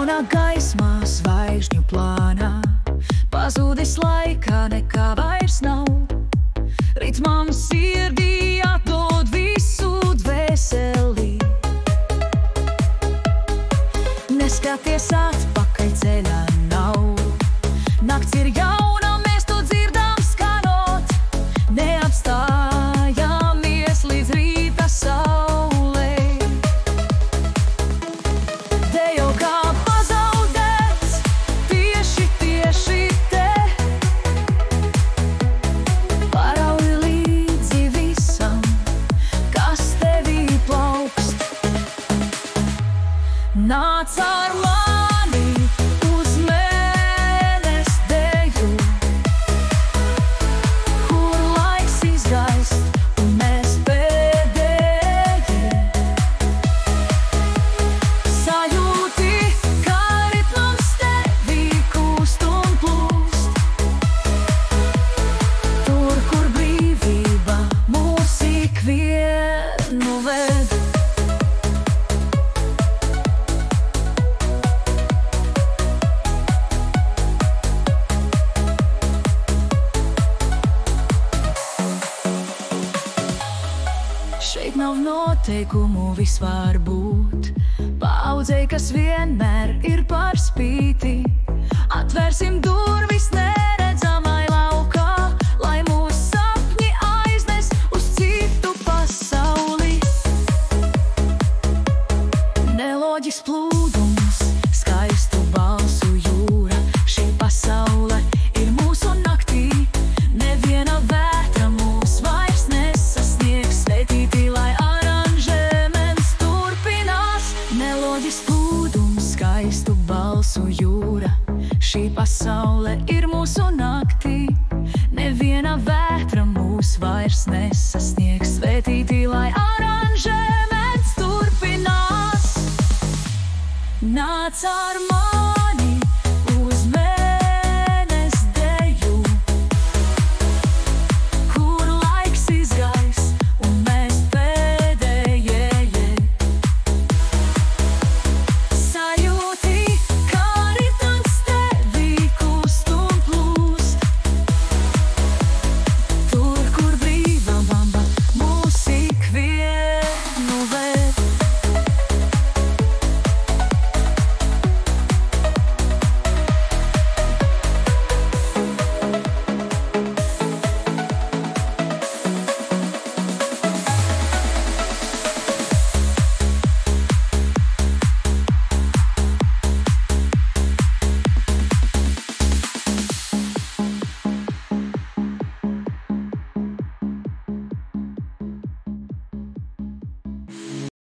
Jaunā gaismā, zvaigžņu plānā, pazudis laikā, nekā vairs nav. Ritmam sirdī atdod visu dvēseli. Neskaties atpakaļ, ceļā nav. Nakts ir jauna, mēs to dzirdam skanot. Neapstājamies līdz rīta saulei. Dejo kā pazaudēts, tieši te. Parauj līdzi visam, kas tevī plaukst. Nāc ar mani uz mēness deju, kur laiks izgaist un mēs pēdējie. Sajūti, kā ritmams tevī kūst un plūst. Tur, kur brīvība mūs ikvienu ved. Šeit nav noteikumu, viss var būt. Paaudzei, kas vienmēr ir par spīti. Atvērsim durvis neredzamai laukā, lai mūsu sapņi aiznes uz citu pasauli. Neloģisks plūdums, skaistu balsu jūra. Šī pasaule ir mūsu naktī. Neviena vētra mūs vairs nesasniegs. Svētīti, lai aranžēmens turpinās. Neloģisks plūdums, skaistu balsu jūra. Šī pasaule ir mūsu naktī. Neviena vētra mūs vairs nesasniegs. Svētīti, lai aranžēmens turpinās. Nāc ar mani.